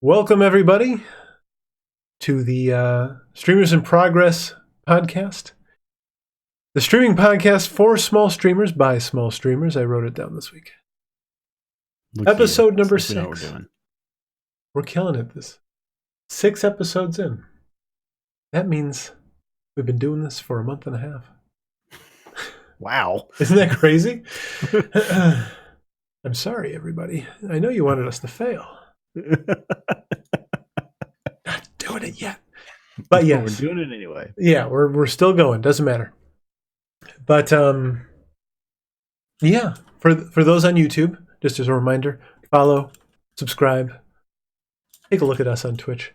Welcome, everybody, to the Streamers in Progress podcast. The streaming podcast for small streamers by small streamers. I wrote it down this week. Episode number 6. We're doing. We're killing it. This 6 episodes in. That means we've been doing this for a month and a half. Wow. Isn't that crazy? I'm sorry, everybody. I know you wanted us to fail. Not doing it yet. But yes. We're doing it anyway. Yeah, we're still going. Doesn't matter. But yeah, for those on YouTube, just as a reminder, follow, subscribe, take a look at us on Twitch.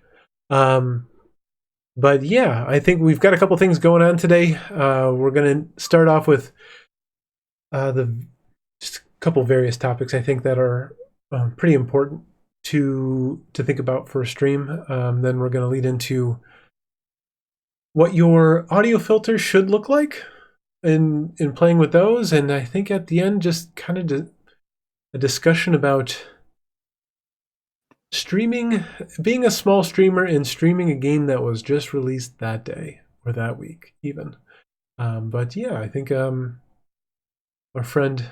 But yeah, I think we've got a couple things going on today. We're going to start off with just a couple various topics I think that are pretty important to think about for a stream. Then we're going to lead into what your audio filters should look like in playing with those, and I think at the end just kind of a discussion about streaming, being a small streamer and streaming a game that was just released that day or that week even. But yeah, I think our friend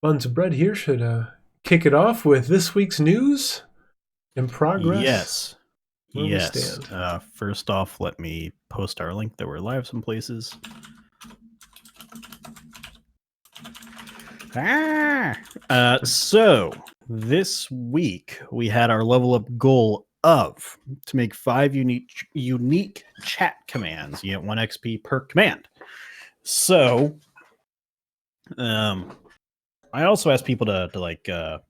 BunsofBread here should kick it off with this week's news and progress. Yes. Where yes. First off, let me post our link that we're live some places. So this week we had our level up goal of to make 5 unique chat commands. You get 1 XP per command. So I also asked people to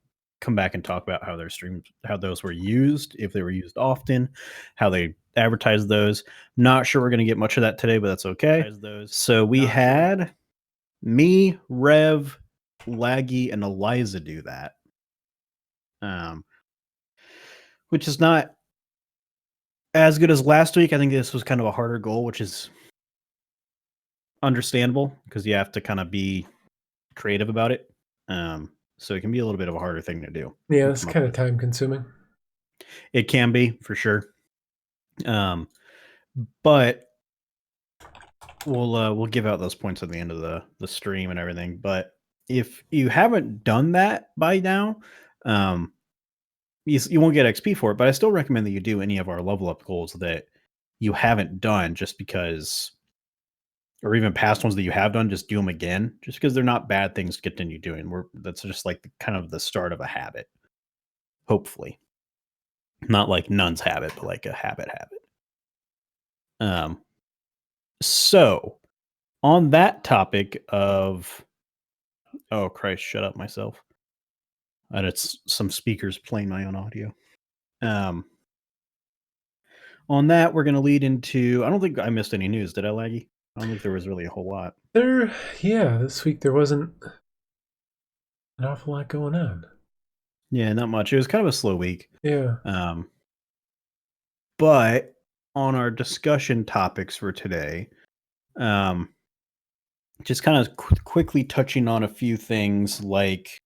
come back and talk about how their streams, how those were used, if they were used often, how they advertised those. Not sure we're going to get much of that today, but that's okay. So we had me, Rev, Laggy, and Eliza do that. Which is not as good as last week. I think this was kind of a harder goal, which is understandable because you have to kind of be creative about it. So it can be a little bit of a harder thing to do. Yeah, it's kind of time consuming. It can be, for sure. But we'll give out those points at the end of the stream and everything. But if you haven't done that by now, you won't get XP for it. But I still recommend that you do any of our level up goals that you haven't done, just because, or even past ones that you have done, just do them again, just because they're not bad things to continue doing. That's just like kind of the start of a habit. Hopefully, not like Nun's habit, but like a habit. So on that topic of, oh Christ, shut up myself. And it's some speakers playing my own audio. On that, we're going to lead into, I don't think I missed any news. Did I, Laggy? I don't think there was really a whole lot. This week there wasn't an awful lot going on. Yeah, not much. It was kind of a slow week. Yeah. But on our discussion topics for today, just kind of quickly touching on a few things like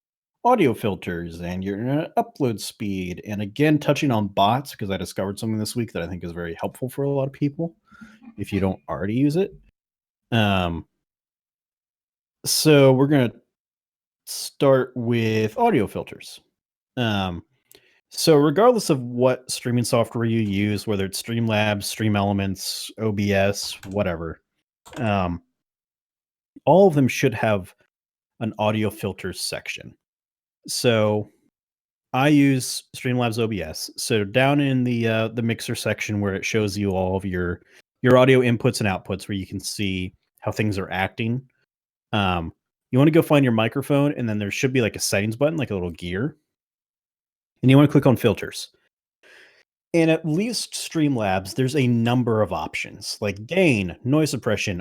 audio filters and your upload speed, and again touching on bots, because I discovered something this week that I think is very helpful for a lot of people if you don't already use it. So we're going to start with audio filters. So regardless of what streaming software you use, whether it's Streamlabs, Stream Elements, OBS, whatever, all of them should have an audio filters section. So I use Streamlabs OBS. So down in the mixer section where it shows you all of your audio inputs and outputs, where you can see how things are acting, you want to go find your microphone, and then there should be like a settings button, like a little gear. And you want to click on filters. And at least Streamlabs, there's a number of options like gain, noise suppression,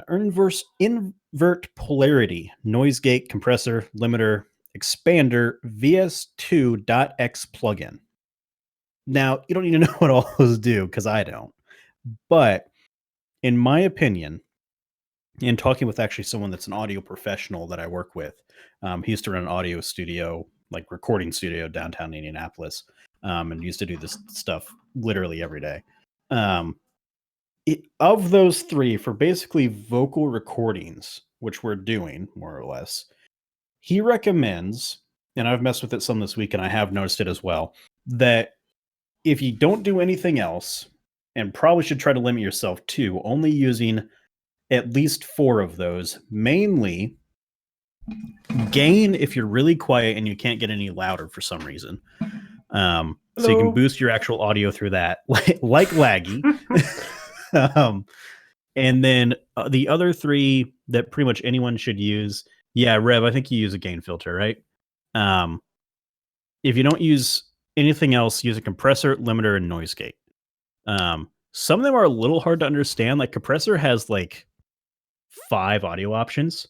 invert polarity, noise gate, compressor, limiter, expander, VS2.x plugin. Now, you don't need to know what all those do, because I don't. But in my opinion, in talking with actually someone that's an audio professional that I work with, he used to run an audio studio, like recording studio downtown Indianapolis. and used to do this stuff literally every day. Um, of those three, for basically vocal recordings, which we're doing more or less, he recommends, and I've messed with it some this week, and I have noticed it as well, that if you don't do anything else, and probably should try to limit yourself to only using at least 4 of those, mainly gain if you're really quiet and you can't get any louder for some reason. So you can boost your actual audio through that, like laggy. And then the other 3 that pretty much anyone should use. Yeah, Rev, I think you use a gain filter, right? If you don't use anything else, use a compressor, limiter, and noise gate. Some of them are a little hard to understand. Like compressor has like 5 audio options.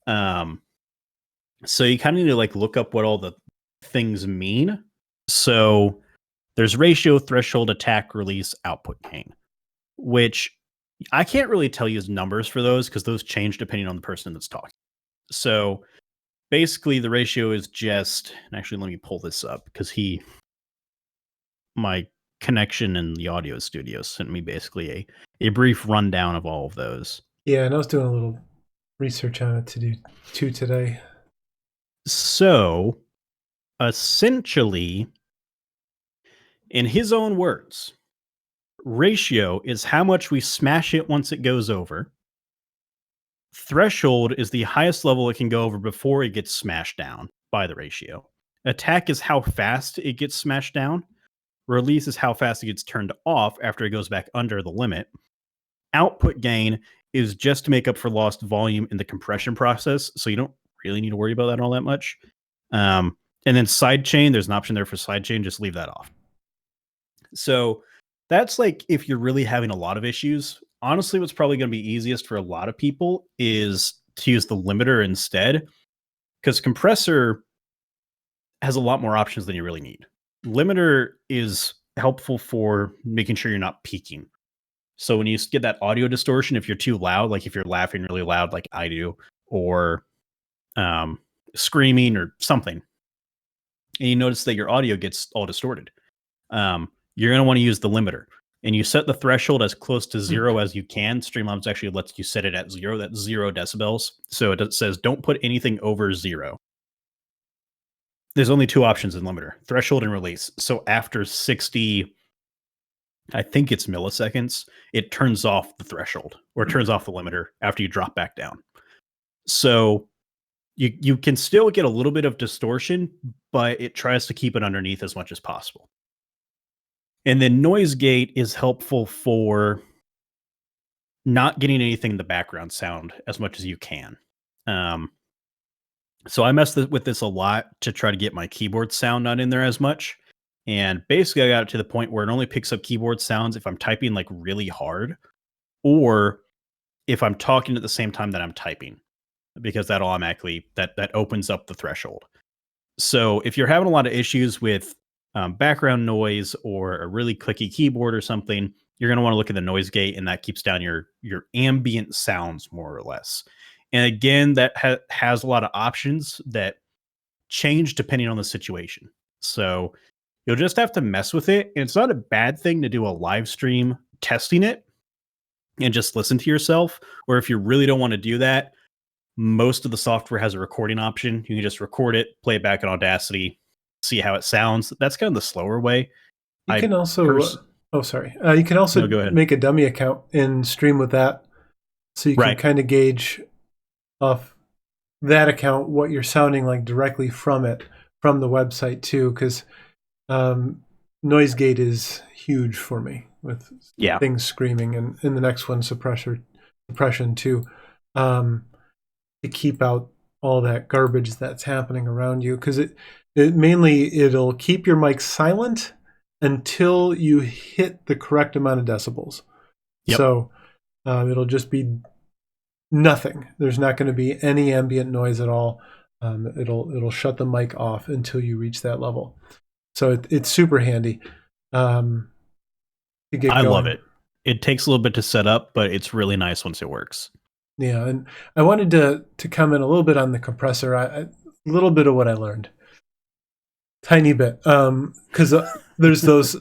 So you kind of need to like look up what all the things mean. So there's ratio, threshold, attack, release, output gain, which I can't really tell you as numbers for those because those change depending on the person that's talking. So basically the ratio is just, and actually let me pull this up because my connection in the audio studio sent me basically a brief rundown of all of those. Yeah, and I was doing a little research on it to do too today. So essentially, in his own words, ratio is how much we smash it once it goes over. Threshold is the highest level it can go over before it gets smashed down by the ratio. Attack is how fast it gets smashed down. Release is how fast it gets turned off after it goes back under the limit. Output gain is just to make up for lost volume in the compression process, so you don't really need to worry about that all that much. And then sidechain, there's an option there for sidechain, just leave that off. So that's like if you're really having a lot of issues. Honestly, what's probably going to be easiest for a lot of people is to use the limiter instead, because compressor has a lot more options than you really need. Limiter is helpful for making sure you're not peaking. So when you get that audio distortion, if you're too loud, like if you're laughing really loud like I do, or screaming or something, and you notice that your audio gets all distorted, you're going to want to use the limiter. And you set the threshold as close to 0 as you can. Streamlabs actually lets you set it at 0. That's 0 decibels. So it says don't put anything over 0. There's only 2 options in limiter, threshold and release. So after 60, I think it's milliseconds, it turns off the threshold or turns off the limiter after you drop back down. So you can still get a little bit of distortion, but it tries to keep it underneath as much as possible. And then noise gate is helpful for not getting anything in the background sound as much as you can. So I messed with this a lot to try to get my keyboard sound not in there as much. And basically I got it to the point where it only picks up keyboard sounds if I'm typing like really hard or if I'm talking at the same time that I'm typing, because that automatically that opens up the threshold. So if you're having a lot of issues with background noise or a really clicky keyboard or something, you're going to want to look at the noise gate, and that keeps down your ambient sounds more or less. And again, that has a lot of options that change depending on the situation. So you'll just have to mess with it. And it's not a bad thing to do a live stream testing it and just listen to yourself. Or if you really don't want to do that, most of the software has a recording option. You can just record it, play it back in Audacity, see how it sounds. That's kind of the slower way. You can also, you can also make a dummy account and stream with that. So you can kind of gauge off that account what you're sounding like directly from it, from the website too, because noise gate is huge for me with things screaming, and in the next one, suppression too, to keep out all that garbage that's happening around you, because it'll keep your mic silent until you hit the correct amount of decibels. So it'll just be nothing. There's not going to be any ambient noise at all. It'll shut the mic off until you reach that level. So it's super handy. To get I going. love it. It takes a little bit to set up, but it's really nice once it works. Yeah, and I wanted to comment a little bit on the compressor. A little bit of what I learned. Tiny bit. Because there's those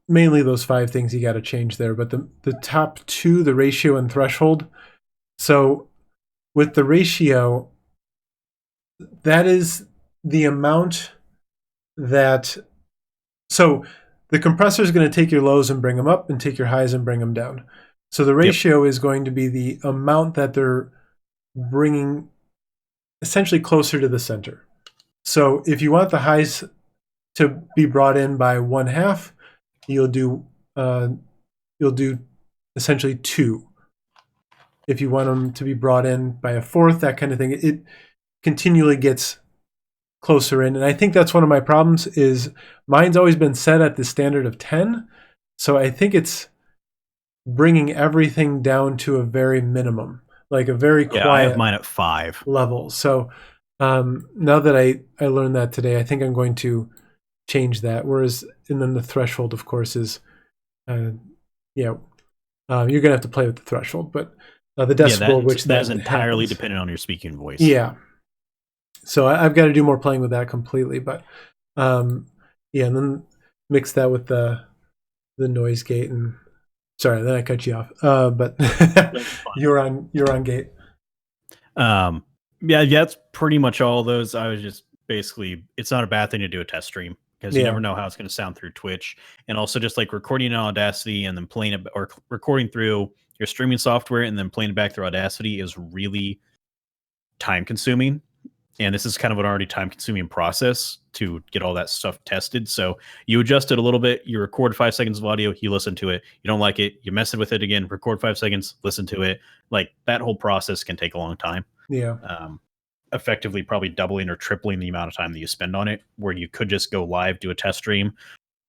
mainly those 5 things you got to change there, but the top 2, the ratio and threshold. So with the ratio, that is the amount that, so the compressor is going to take your lows and bring them up and take your highs and bring them down. So the ratio is going to be the amount that they're bringing essentially closer to the center. So if you want the highs to be brought in by 1/2, you'll do essentially 2. If you want them to be brought in by 1/4, that kind of thing, it continually gets closer in. And I think that's one of my problems is mine's always been set at the standard of 10. So I think it's bringing everything down to a very minimum, like a very quiet I have mine at 5 level. So now that I learned that today, I think I'm going to change that. Whereas, and then the threshold, of course, is, you're going to have to play with the threshold, but the decibel, which that is entirely happens. dependent on your speaking voice. Yeah. So I've got to do more playing with that completely, but and then mix that with the noise gate. And sorry, then I cut you off. But you're on gate. That's pretty much all of those. I was just basically, it's not a bad thing to do a test stream because you never know how it's going to sound through Twitch, and also just like recording in Audacity and then playing it, or recording through your streaming software and then playing it back through Audacity is really time consuming. And this is kind of an already time consuming process to get all that stuff tested. So you adjust it a little bit. You record 5 seconds of audio. You listen to it. You don't like it. You mess it with it again. Record 5 seconds. Listen to it. Like that whole process can take a long time. Yeah. Effectively probably doubling or tripling the amount of time that you spend on it, where you could just go live, do a test stream,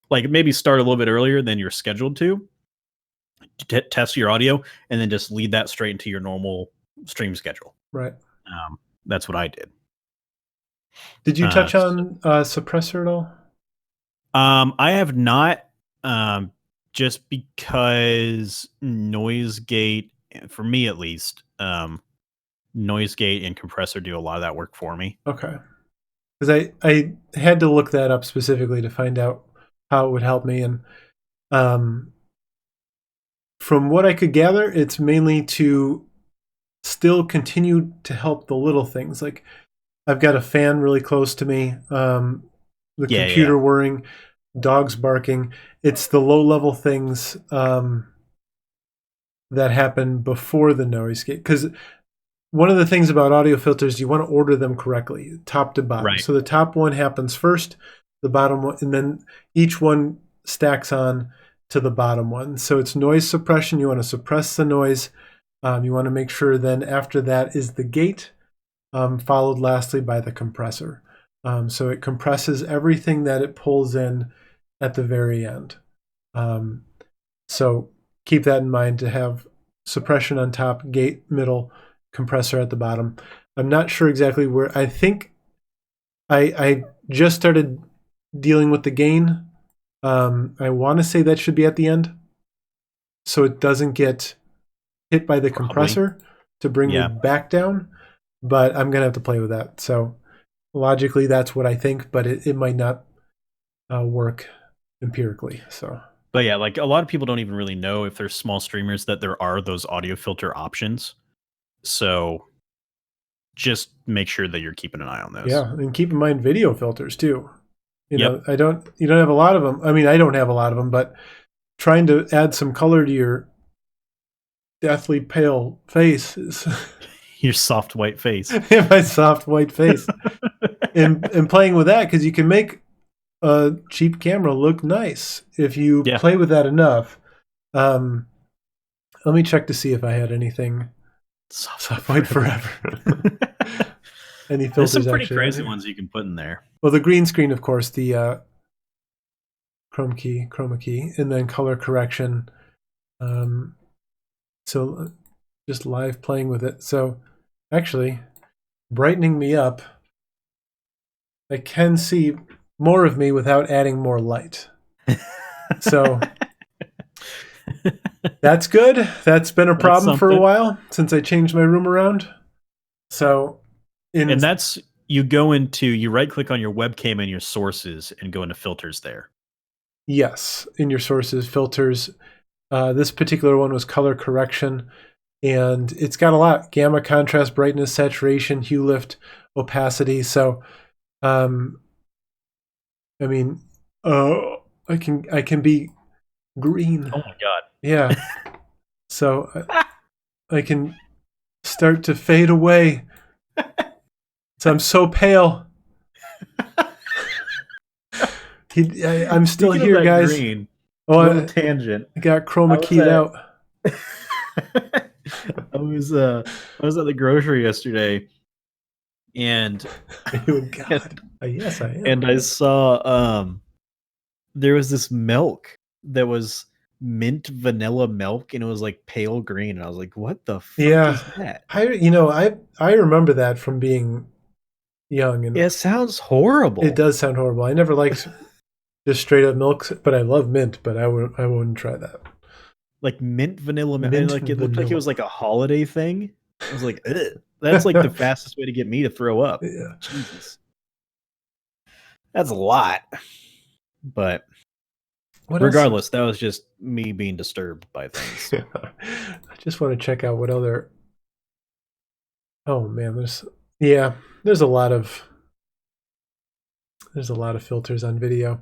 like maybe start a little bit earlier than you're scheduled to test your audio, and then just lead that straight into your normal stream schedule. Right. That's what I did. Did you touch on suppressor at all? I have not, just because noise gate, for me at least, noise gate and compressor do a lot of that work for me. Okay. Because I had to look that up specifically to find out how it would help me. And from what I could gather, it's mainly to still continue to help the little things. Like I've got a fan really close to me, the computer whirring, dogs barking. It's the low-level things that happen before the noise gate. Because one of the things about audio filters, you want to order them correctly, top to bottom. Right. So the top one happens first, the bottom one, and then each one stacks on to the bottom one. So it's noise suppression. You want to suppress the noise. You want to make sure then after that is the gate, followed lastly by the compressor. So it compresses everything that it pulls in at the very end. So keep that in mind, to have suppression on top, gate middle, compressor at the bottom. I'm not sure exactly where. I think I just started dealing with the gain. I want to say that should be at the end, so it doesn't get hit by the compressor to bring me back down. But I'm gonna have to play with that. So logically, that's what I think, but it might not work empirically. So. But yeah, like a lot of people don't even really know, if they're small streamers, that there are those audio filter options. So just make sure that you're keeping an eye on those. Yeah, and keep in mind video filters too. You know, you don't have a lot of them. I mean, I don't have a lot of them, but trying to add some color to your deathly pale face is your soft white face. My soft white face. and playing with that, because you can make a cheap camera look nice if you play with that enough. Let me check to see if I had anything. Soft white forever. Any filters? There's some pretty crazy ones you can put in there. Well, the green screen, of course, the chroma key, and then color correction. So just live playing with it. So actually, brightening me up, I can see more of me without adding more light. So that's good. That's been a problem for a while since I changed my room around. So, and that's You right click on your webcam and your sources and go into filters there. Yes, in your sources, filters. This particular one was color correction, and it's got a lot: gamma, contrast, brightness, saturation, hue lift, opacity. So, I mean, I can be green. Oh my god. Yeah. So I can start to fade away. So I'm so pale. I'm still Speaking of here, that guys. green, Oh, little tangent. I got chroma I was keyed at out. I was at the grocery yesterday, and Oh, God. Yes, I am. and I saw there was this milk that was mint vanilla milk, and it was like pale green, and I was like, "What the fuck Yeah. is that?" I remember that from being young, and It sounds it horrible. does sound horrible. I never liked just straight up milk, but I love mint, but I wouldn't try that. Like mint vanilla milk, and Mint like it looked like it vanilla. was like a holiday thing. I was like, ugh. That's like the fastest way to get me to throw up. Yeah. Jesus. That's a lot. But What else? regardless, that was just me being disturbed by things. I just want to check out what other. Oh man, there's a lot of filters on video.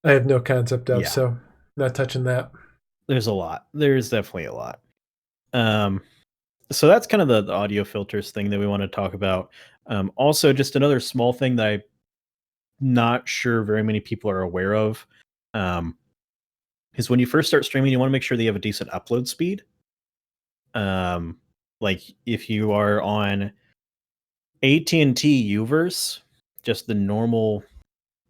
I have no concept of, Yeah. so not touching that. There's a lot. There's definitely a lot. So that's kind of the audio filters thing that we want to talk about. Also, just another small thing that I'm not sure very many people are aware of is when you first start streaming, you want to make sure that you have a decent upload speed. Like if you are on AT&T Uverse, just the normal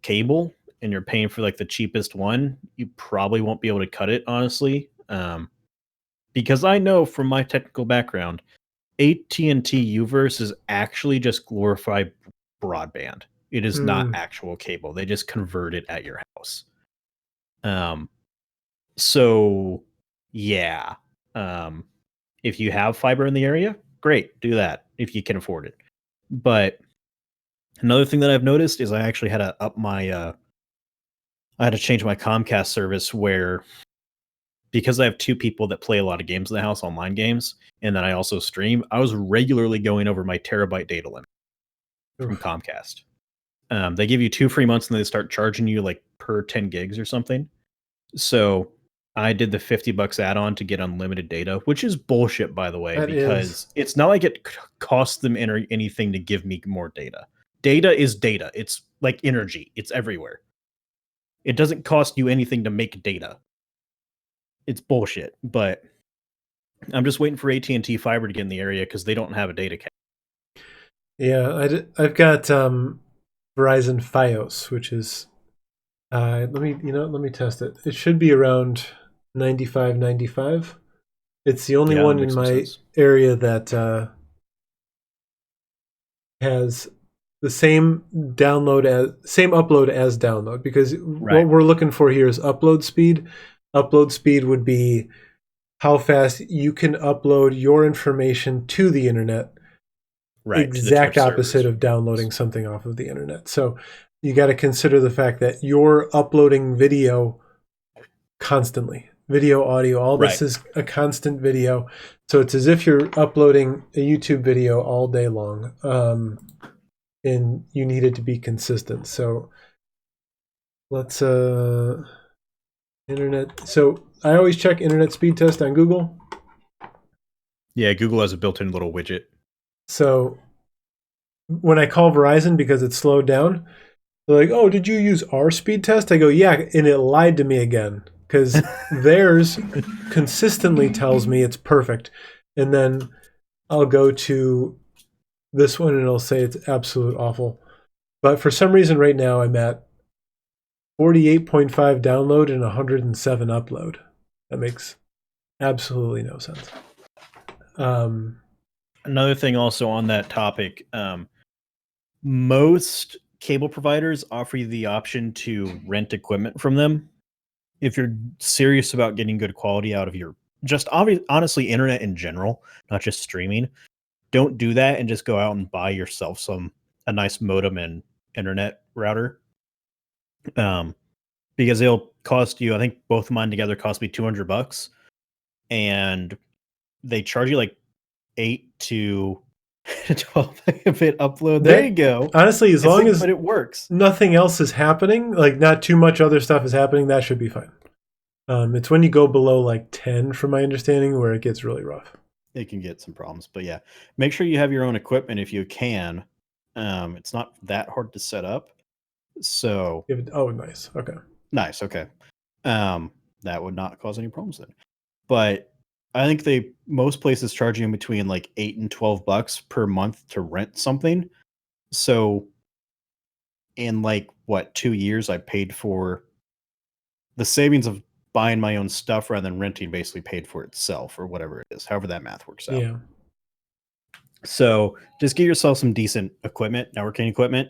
cable, and you're paying for like the cheapest one, you probably won't be able to cut it, honestly. Because I know from my technical background, AT&T Uverse is actually just glorified broadband. It is not actual cable. They just convert it at your house. So yeah. If you have fiber in the area, great, do that if you can afford it. But another thing that I've noticed is I actually had to up my I had to change my Comcast service where, because I have two people that play a lot of games in the house, online games, and then I also stream, I was regularly going over my terabyte data limit from Comcast. They give you 2 free months and they start charging you like per 10 gigs or something. So I did the $50 add-on to get unlimited data, which is bullshit, by the way, because it's not like it costs them anything to give me more data. Data is data. It's like energy. It's everywhere. It doesn't cost you anything to make data. It's bullshit, but I'm just waiting for AT&T Fiber to get in the area because they don't have a data cap. Yeah, I've got Verizon Fios, which is let me test it. It should be around 95. It's the only one in my area that has the same upload as download, because what we're looking for here is upload speed. Upload speed would be how fast you can upload your information to the internet. Right. Exact opposite of downloading something off of the internet. So you got to consider the fact that you're uploading video constantly. Video, audio, all this is a constant video. So it's as if you're uploading a YouTube video all day long. And you need it to be consistent. So let's internet. So I always check internet speed test on Google. Yeah, Google has a built-in little widget. So when I call Verizon because it's slowed down, they're like, "Oh, did you use our speed test?" I go, "Yeah," and it lied to me again, because theirs consistently tells me it's perfect. And then I'll go to this one and it'll say it's absolute awful. But for some reason right now I'm at 48.5 download and 107 upload. That makes absolutely no sense. Another thing also on that topic, most cable providers offer you the option to rent equipment from them. If you're serious about getting good quality out of your honestly internet in general, not just streaming, don't do that and just go out and buy yourself some a nice modem and internet router. Because it'll cost you, I think both of mine together cost me $200, and they charge you like 8 to 12 megabit upload. There you go. Honestly, as long as but it works. nothing else is happening, like not too much other stuff is happening, that should be fine. It's when you go below like 10, from my understanding, where it gets really rough. It can get some problems, but yeah, make sure you have your own equipment if you can. It's not that hard to set up. So Oh, nice. Okay. nice. Okay. That would not cause any problems then. But I think most places charge you in between like $8 and $12 per month to rent something. So in like 2 years, I paid for the savings of buying my own stuff rather than renting. Basically, paid for itself, or whatever it is, however that math works out. Yeah. So just get yourself some decent equipment, networking equipment,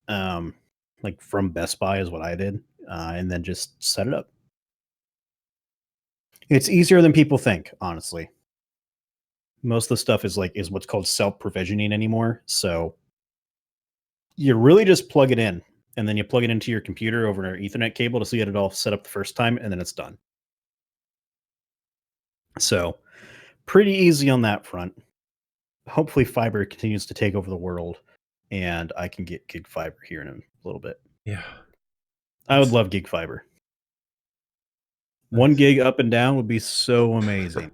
like from Best Buy is what I did, and then just set it up. It's easier than people think, honestly. Most of the stuff is what's called self-provisioning anymore. So you really just plug it in, and then you plug it into your computer over an Ethernet cable to get it all set up the first time, and then it's done. So pretty easy on that front. Hopefully fiber continues to take over the world, and I can get gig fiber here in a little bit. Yeah. I would love gig fiber. 1 gig up and down would be so amazing.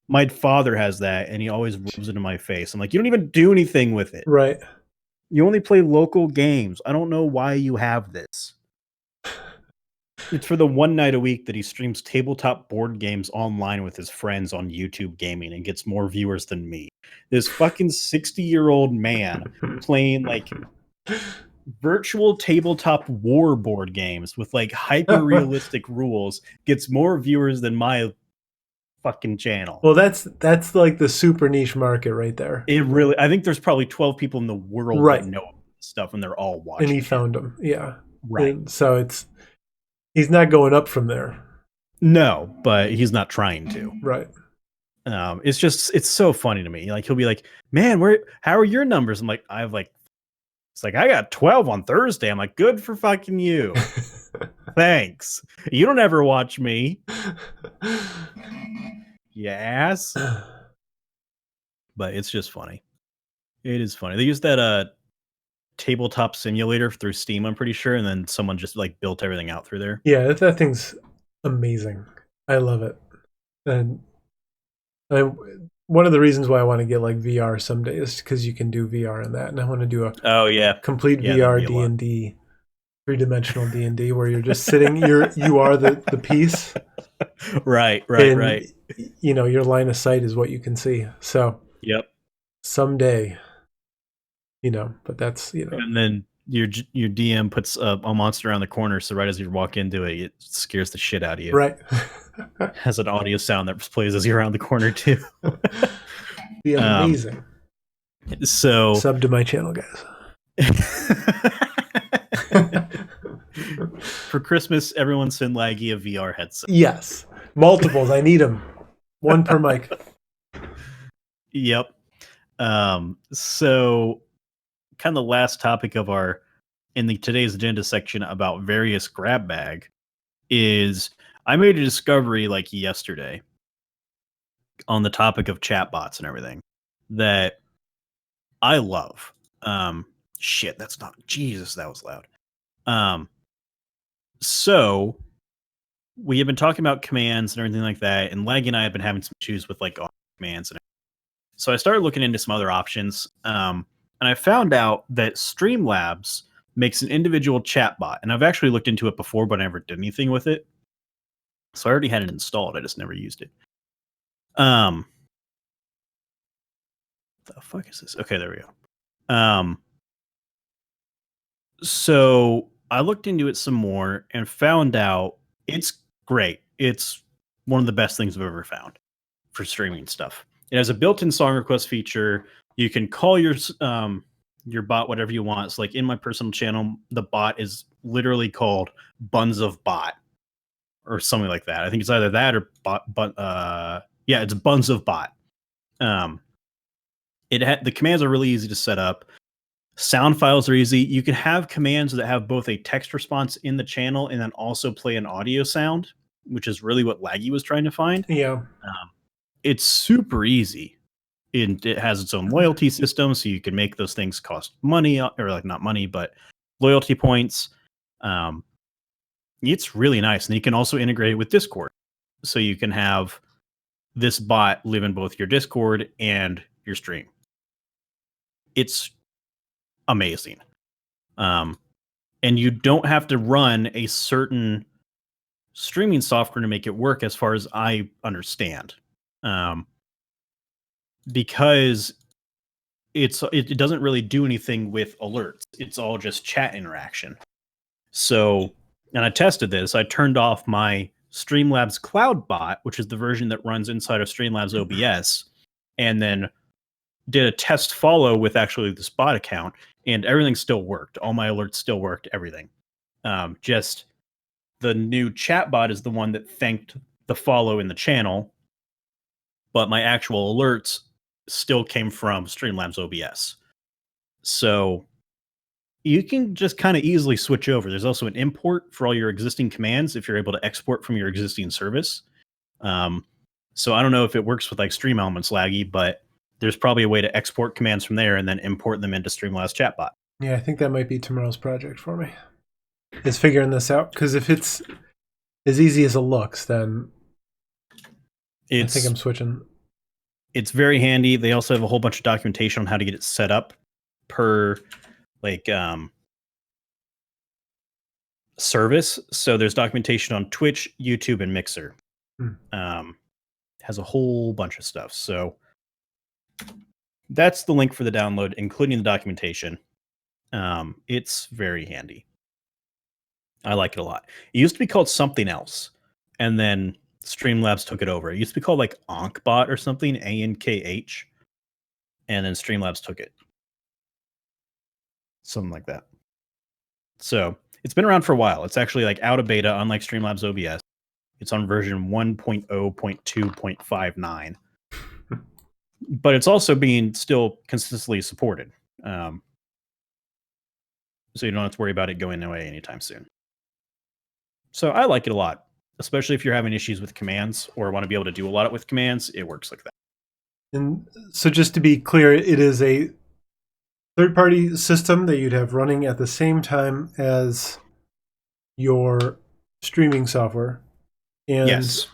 My father has that, and he always rubs it in my face. I'm like, you don't even do anything with it. Right. You only play local games. I don't know why you have this. It's for the one night a week that he streams tabletop board games online with his friends on YouTube Gaming and gets more viewers than me. This fucking 60-year-old man playing like virtual tabletop war board games with like hyper realistic rules gets more viewers than my fucking channel. Well, that's like the super niche market right there. I think there's probably 12 people in the world that know stuff, and they're all watching. And he found them. Yeah. Right. And so he's not going up from there. No, but he's not trying to. Right. It's so funny to me. Like, he'll be like, man, how are your numbers? I'm like, it's like, I got 12 on Thursday. I'm like, good for fucking you. Thanks. You don't ever watch me. Yes. But it's just funny. It is funny. They use that tabletop simulator through Steam, I'm pretty sure, and then someone just like built everything out through there. Yeah, that thing's amazing. I love it. And one of the reasons why I want to get like VR someday is because you can do VR in that, and I want to do a complete VR D&D, 3-dimensional D&D, where you're just sitting, you are the piece. Right. You know, your line of sight is what you can see. So yep. Someday, you know, but that's, you know. And then your DM puts a monster around the corner, so right as you walk into it, it scares the shit out of you. Right. Has an audio sound that plays as you're around the corner too. Be amazing. So sub to my channel, guys. For Christmas, everyone send Laggy a VR headset. Yes. Multiples. I need them. 1 per mic. Yep. So kind of the last topic of today's agenda section about various grab bag is I made a discovery like yesterday on the topic of chatbots and everything that I love. Shit, Jesus, that was loud. So we have been talking about commands and everything like that, and Laggy and I have been having some issues with like commands and everything. So I started looking into some other options, and I found out that Streamlabs makes an individual chatbot, and I've actually looked into it before, but I never did anything with it. So I already had it installed. I just never used it. The fuck is this? Okay, there we go. So I looked into it some more and found out it's great. It's one of the best things I've ever found for streaming stuff. It has a built-in song request feature. You can call your bot whatever you want. So like in my personal channel, the bot is literally called BunsofBot or something like that. I think it's either that or it's BunsofBot. The commands are really easy to set up. Sound files are easy. You can have commands that have both a text response in the channel and then also play an audio sound, which is really what Laggy was trying to find. Yeah. It's super easy. It has its own loyalty system, so you can make those things cost money, or like not money, but loyalty points. It's really nice, and you can also integrate it with Discord, so you can have this bot live in both your Discord and your stream. It's amazing. And you don't have to run a certain streaming software to make it work, as far as I understand, because it doesn't really do anything with alerts. It's all just chat interaction. So, and I tested this. I turned off my Streamlabs Cloud bot, which is the version that runs inside of Streamlabs OBS, and then did a test follow with actually this bot account, and everything still worked. All my alerts still worked, everything. Just the new chat bot is the one that thanked the follow in the channel, but my actual alerts still came from Streamlabs OBS. So you can just kind of easily switch over. There's also an import for all your existing commands if you're able to export from your existing service. So I don't know if it works with like Stream Elements Laggy, but there's probably a way to export commands from there and then import them into Streamlabs Chatbot. Yeah, I think that might be tomorrow's project for me. Is figuring this out, because if it's as easy as it looks, then I think I'm switching. It's very handy. They also have a whole bunch of documentation on how to get it set up per like service. So there's documentation on Twitch, YouTube, and Mixer. Has a whole bunch of stuff. So that's the link for the download, including the documentation. It's very handy. I like it a lot. It used to be called something else, and then Streamlabs took it over. It used to be called like Ankbot or something, ANKH, and then Streamlabs took it. Something like that. So it's been around for a while. It's actually like out of beta, unlike Streamlabs OBS. It's on version 1.0.2.59. But it's also being still consistently supported. So you don't have to worry about it going away anytime soon. So I like it a lot, especially if you're having issues with commands or want to be able to do a lot with commands. It works like that. And so just to be clear, it is a third-party system that you'd have running at the same time as your streaming software. And yes.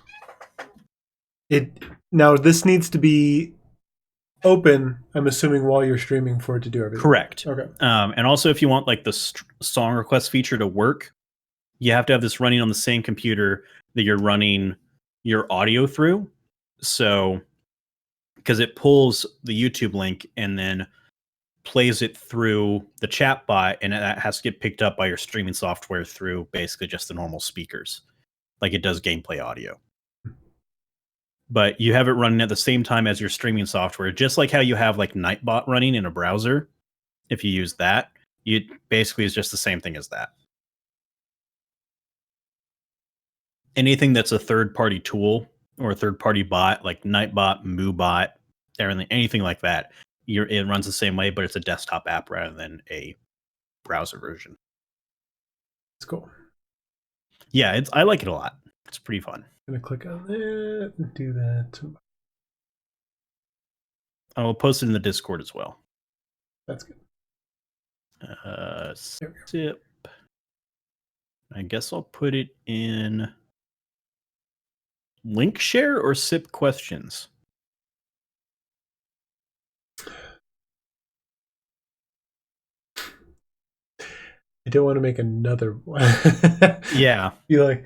Now this needs to be open, I'm assuming, while you're streaming for it to do everything. Correct. Okay. And also, if you want like the song request feature to work, you have to have this running on the same computer that you're running your audio through. So, because it pulls the YouTube link and then plays it through the chat bot, and that has to get picked up by your streaming software through basically just the normal speakers, like it does gameplay audio. But you have it running at the same time as your streaming software, just like how you have like Nightbot running in a browser. If you use that, it basically is just the same thing as that. Anything that's a third-party tool or a third-party bot, like Nightbot, MooBot, anything like that, it runs the same way, but it's a desktop app rather than a browser version. It's cool. Yeah, I like it a lot. It's pretty fun. I'm going to click on it and do that. I'll post it in the Discord as well. That's good. SIP. I guess I'll put it in link share or SIP questions. I don't want to make another one. Yeah. You like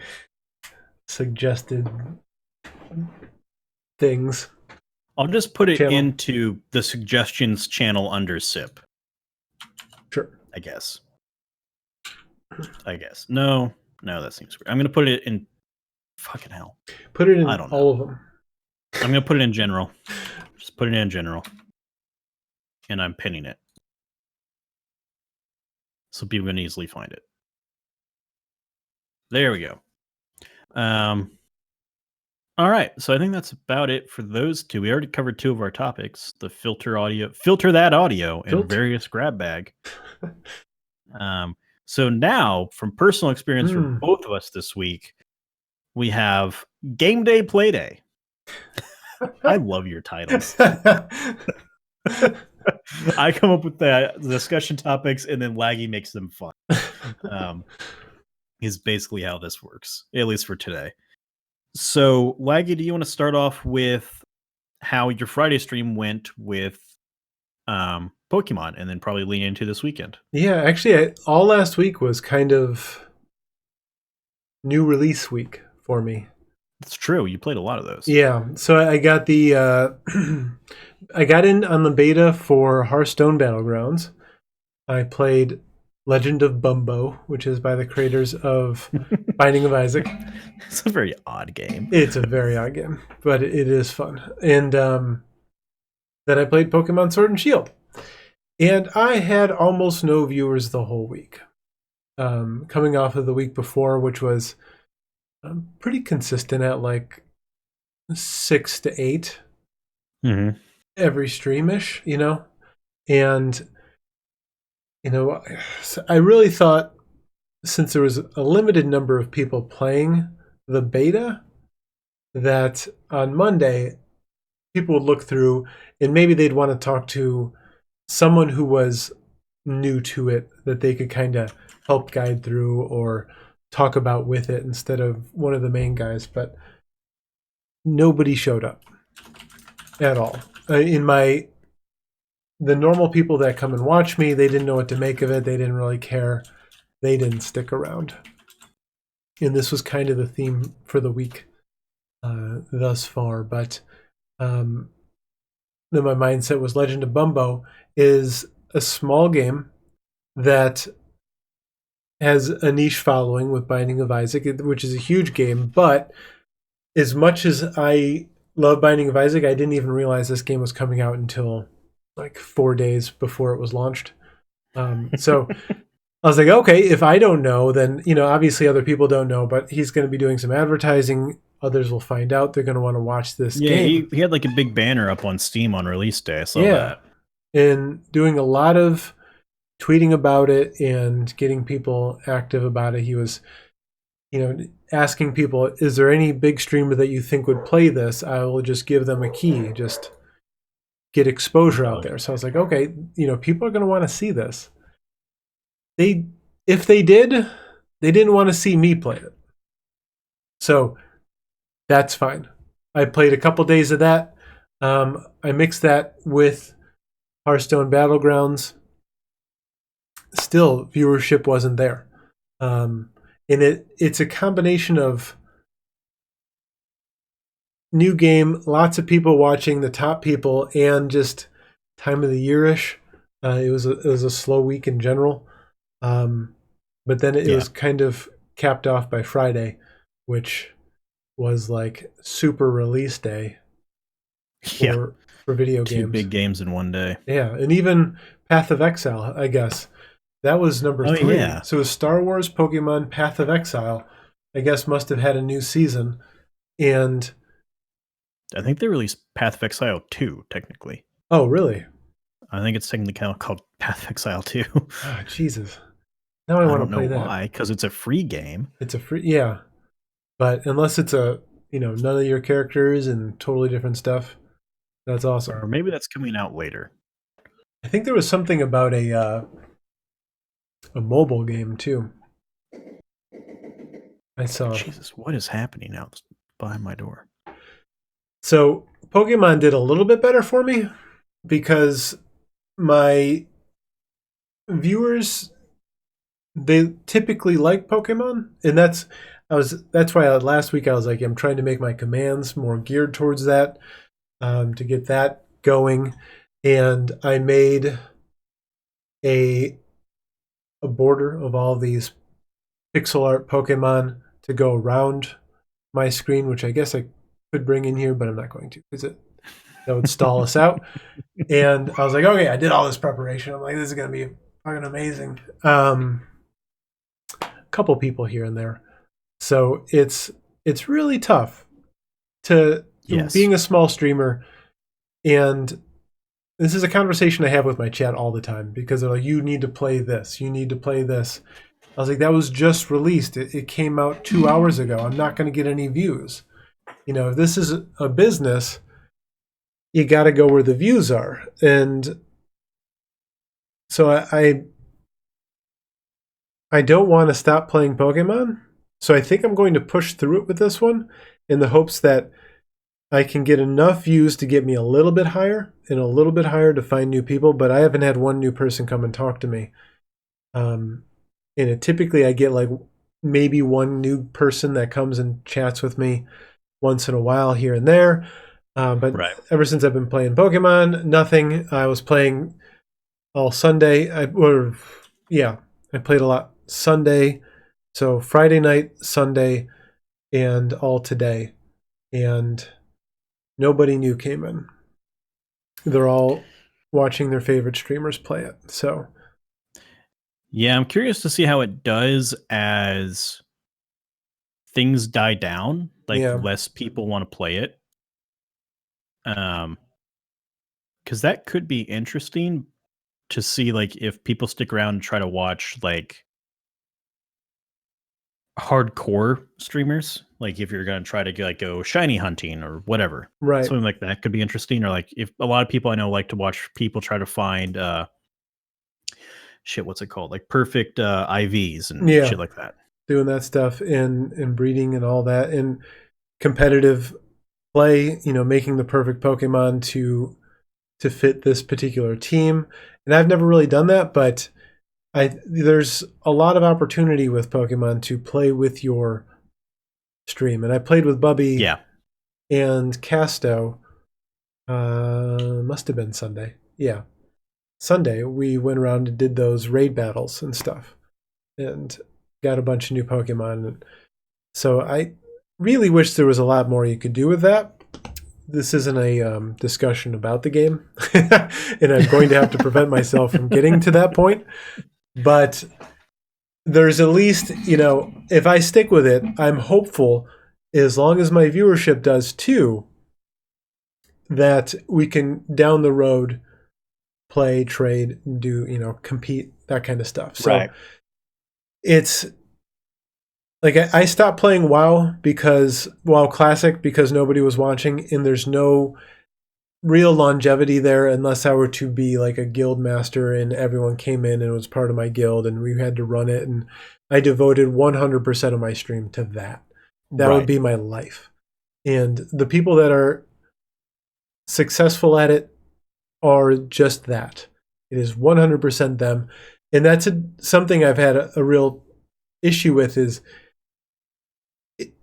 suggested things. I'll just put it into the suggestions channel under SIP. Sure. I guess. No, that seems weird. I'm going to put it in fucking hell. Put it in all of them. I'm going to put it in general. Just put it in general. And I'm pinning it. So people can easily find it. There we go. All right, so I think that's about it for those two. We already covered two of our topics: the filter that audio, and Filter. various grab bag. So now, from personal experience for both of us this week, we have game day, play day. I love your titles. I come up with the discussion topics, and then Laggy makes them fun. Is basically how this works, at least for today. So, Laggy, do you want to start off with how your Friday stream went with Pokemon, and then probably lean into this weekend? Yeah, actually, all last week was kind of new release week for me. It's true. You played a lot of those. Yeah, so I got the I got in on the beta for Hearthstone Battlegrounds. I played Legend of Bumbo, which is by the creators of Binding of Isaac. It's a very odd game. It's a very odd game, but it is fun. And then I played Pokemon Sword and Shield. And I had almost no viewers the whole week. Coming off of the week before, which was pretty consistent at like 6 to 8 every streamish, you know? And, you know, I really thought since there was a limited number of people playing the beta, that on Monday, people would look through and maybe they'd want to talk to someone who was new to it that they could kind of help guide through or talk about with it instead of one of the main guys. But nobody showed up at all. The normal people that come and watch me, they didn't know what to make of it. They didn't really care. They didn't stick around. And this was kind of the theme for the week thus far. But then my mindset was Legend of Bumbo is a small game that has a niche following with Binding of Isaac, which is a huge game. But as much as I love Binding of Isaac, I didn't even realize this game was coming out until like 4 days before it was launched. So I was like, okay, if I don't know, then, you know, obviously other people don't know, but he's going to be doing some advertising. Others will find out. They're going to want to watch this game. He had like a big banner up on Steam on release day. I saw that. And doing a lot of tweeting about it and getting people active about it. He was, you know, asking people, is there any big streamer that you think would play this? I will just give them a key, just get exposure out there. So I was like, okay, you know, people are going to want to see this. If they did, they didn't want to see me play it. So that's fine. I played a couple days of that. I mixed that with Hearthstone Battlegrounds. Still, viewership wasn't there. And it's a combination of new game, lots of people watching, the top people, and just time of the year-ish. It was a slow week in general. But then it was kind of capped off by Friday, which was like super release day for video games. 2 big games in one day. Yeah, and even Path of Exile, I guess. That was number 3. Yeah. So it was Star Wars, Pokemon, Path of Exile, I guess must have had a new season. And I think they released Path of Exile 2, technically. Oh, really? I think it's technically called Path of Exile 2. Oh, Jesus. Now I want to play that. Why? Because it's a free game. It's a free, yeah. But unless it's none of your characters and totally different stuff, that's awesome. Or maybe that's coming out later. I think there was something about a mobile game too. I saw. Jesus, what is happening out behind my door? So Pokemon did a little bit better for me because my viewers, they typically like Pokemon, and that's why last week I was like, I'm trying to make my commands more geared towards that, to get that going, and I made a border of all these pixel art Pokemon to go around my screen, which I guess I could bring in here, but I'm not going to because that would stall us out. And I was like, okay, I did all this preparation. I'm like, this is going to be fucking amazing. A couple people here and there. So it's really tough to Yes. being a small streamer, and this is a conversation I have with my chat all the time because they're like, "You need to play this. You need to play this." I was like, "That was just released. It came out 2 hours ago. I'm not going to get any views. If this is a business, you got to go where the views are." And so I don't want to stop playing Pokemon. So I think I'm going to push through it with this one in the hopes that I can get enough views to get me a little bit higher and a little bit higher to find new people. But I haven't had one new person come and talk to me. And typically I get like maybe one new person that comes and chats with me once in a while here and there. But Right. ever since I've been playing Pokemon, nothing. I was playing all Sunday. I played a lot Sunday. So Friday night, Sunday, and all today. And nobody new came in. They're all watching their favorite streamers play it. So Yeah, I'm curious to see how it does as things die down, like yeah, less people want to play it. Because that could be interesting to see, like, if people stick around and try to watch like hardcore streamers, like if you're gonna try to go shiny hunting or whatever, right. something like that could be interesting. Or like if a lot of people I know like to watch people try to find what's it called, like perfect IVs and Yeah, shit like that. doing that stuff and breeding and all that and competitive play, making the perfect Pokemon to fit this particular team. And I've never really done that, but there's a lot of opportunity with Pokemon to play with your stream. And I played with Bubby Yeah. and Casto. Must have been Sunday. Yeah, Sunday. We went around and did those raid battles and stuff, and got a bunch of new Pokemon. So I really wish there was a lot more you could do with that. This isn't a discussion about the game, and I'm going to have to prevent myself from getting to that point. But there's at least, if I stick with it, I'm hopeful, as long as my viewership does too, that we can down the road play, trade, do, compete, that kind of stuff. So Right. it's like I stopped playing WoW Classic because nobody was watching, and there's no real longevity there unless I were to be like a guild master and everyone came in and was part of my guild and we had to run it, and I devoted 100% of my stream to that. That would Right. be my life. And the people that are successful at it are just that. It is 100% them. And that's something I've had a real issue with is,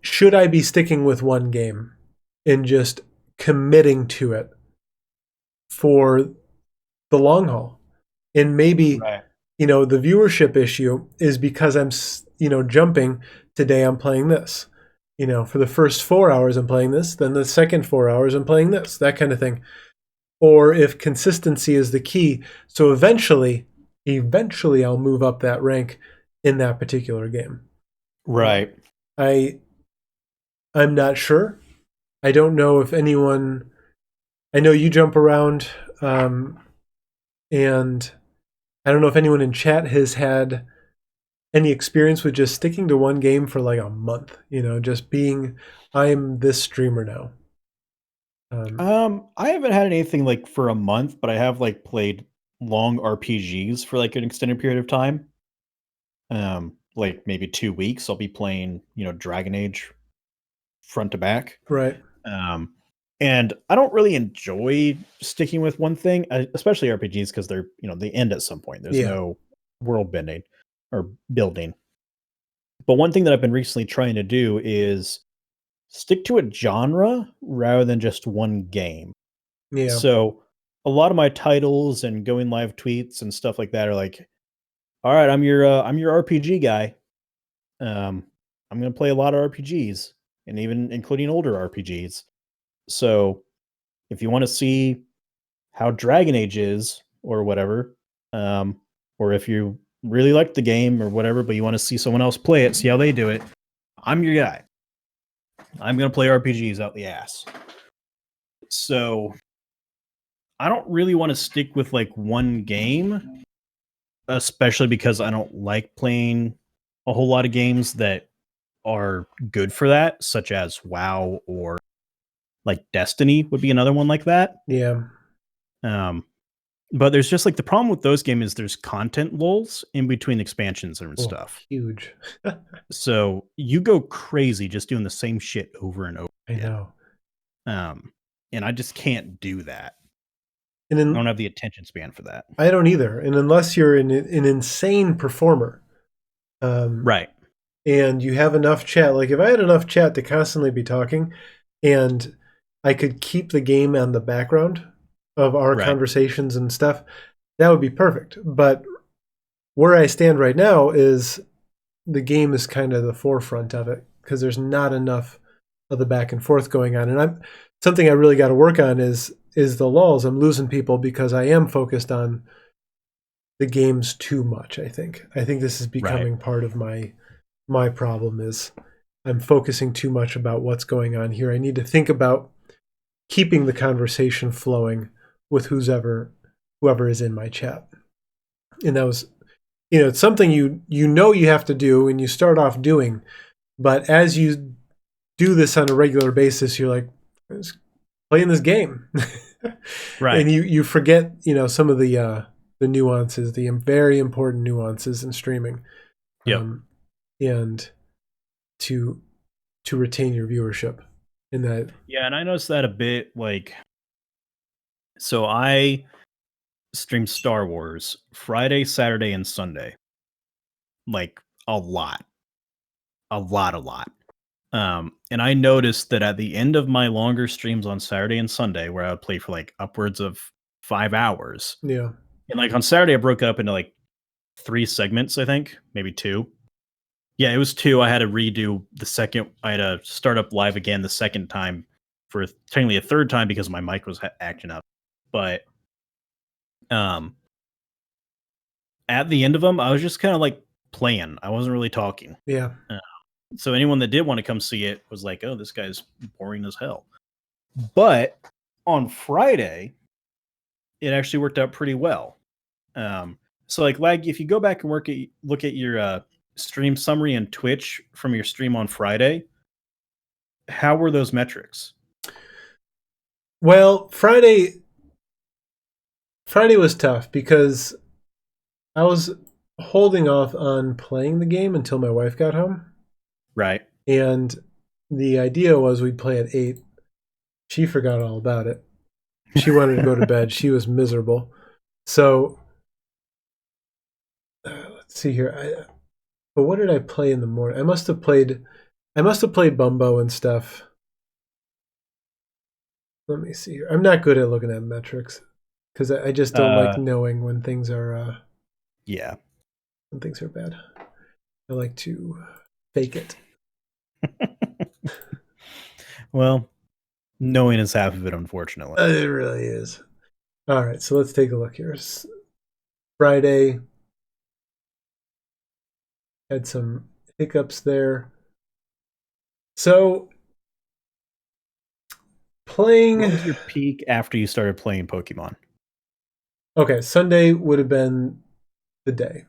should I be sticking with one game and just committing to it for the long haul? And maybe, Right. the viewership issue is because I'm, jumping. Today I'm playing this. For the first 4 hours I'm playing this, then the second 4 hours I'm playing this, that kind of thing. Or if consistency is the key. So eventually I'll move up that rank in that particular game. Right. I'm not sure. I don't know if anyone. I know you jump around, and I don't know if anyone in chat has had any experience with just sticking to one game for like a month. Just being, I'm this streamer now. I haven't had anything like for a month, but I have like played long RPGs for like an extended period of time. Like maybe 2 weeks. I'll be playing, Dragon Age front to back. Right. Um, and I don't really enjoy sticking with one thing, especially RPGs, because they're, they end at some point. There's Yeah. no world bending or building. But one thing that I've been recently trying to do is stick to a genre rather than just one game. Yeah. So a lot of my titles and going live tweets and stuff like that are like, all right, I'm your RPG guy. I'm going to play a lot of RPGs, and even including older RPGs. So if you want to see how Dragon Age is or whatever, or if you really like the game or whatever, but you want to see someone else play it, see how they do it, I'm your guy. I'm going to play RPGs out the ass. So I don't really want to stick with like one game, especially because I don't like playing a whole lot of games that are good for that, such as WoW or like Destiny would be another one like that. Yeah. Um, but there's just like the problem with those games is there's content lulls in between expansions and Oh, stuff. huge. So you go crazy just doing the same shit over and over I again. know. And I just can't do that. And I then don't have the attention span for that. I don't either. And unless you're an insane performer, Right. and you have enough chat, like if I had enough chat to constantly be talking, and I could keep the game on the background of our Right. conversations and stuff, that would be perfect. But where I stand right now is the game is kind of the forefront of it because there's not enough of the back and forth going on. And I'm something I really got to work on is the lulls. I'm losing people because I am focused on the games too much. I think this is becoming part of my problem is I'm focusing too much about what's going on here. I need to think about keeping the conversation flowing with whoever is in my chat. And that was, it's something you have to do and you start off doing, but as you do this on a regular basis, you're like, I'm just playing this game. Right. And you forget, some of the nuances, the very important nuances in streaming. Yep. And to retain your viewership in that. Yeah, and I noticed that a bit. Like, so I stream Star Wars Friday, Saturday, and Sunday. Like a lot. And I noticed that at the end of my longer streams on Saturday and Sunday, where I would play for like upwards of 5 hours. Yeah. And like on Saturday, I broke it up into like 3 segments, I think, maybe 2. Yeah, it was 2. I had to redo the second. I had to start up live again the second time for technically a third time because my mic was acting up. But at the end of them, I was just kind of like playing. I wasn't really talking. Yeah. So anyone that did want to come see it was like, "Oh, this guy's boring as hell." But on Friday, it actually worked out pretty well. So like Lag, if you go back and look at your stream summary and Twitch from your stream on Friday, how were those metrics? Well, Friday was tough because I was holding off on playing the game until my wife got home. Right. And the idea was we'd play at 8. She forgot all about it. She wanted to go to bed. She was miserable. So let's see here. But what did I play in the morning? I must have played Bumbo and stuff. Let me see here. I'm not good at looking at metrics because I just don't like knowing when things are when things are bad. I like to fake it. Well, knowing is half of it, unfortunately. It really is. All right, so let's take a look here. Friday had some hiccups there. So playing. What was your peak after you started playing Pokemon? Okay, Sunday would have been the day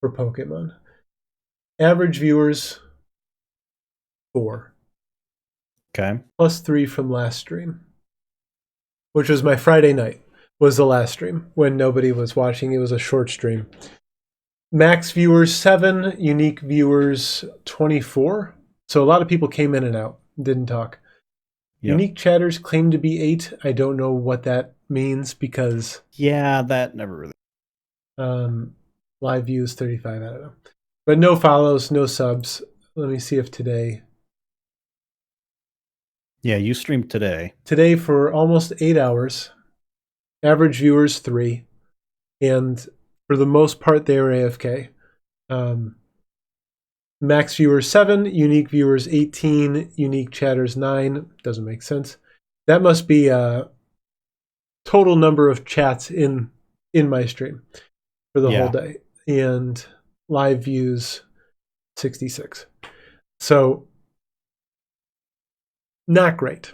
for Pokemon. Average viewers 4. Okay. Plus 3 from last stream, which was my Friday night, was the last stream when nobody was watching. It was a short stream. Max viewers 7, unique viewers 24. So a lot of people came in and out, didn't talk. Yep. Unique chatters claim to be 8. I don't know what that means because... Yeah, that never really... live views 35, I don't know. But no follows, no subs. Let me see if today... Yeah, you streamed today. Today for almost 8 hours. Average viewers 3. And for the most part, they were AFK. Max viewers 7, unique viewers 18, unique chatters 9. Doesn't make sense. That must be a total number of chats in my stream for the whole day. And live views 66. So not great.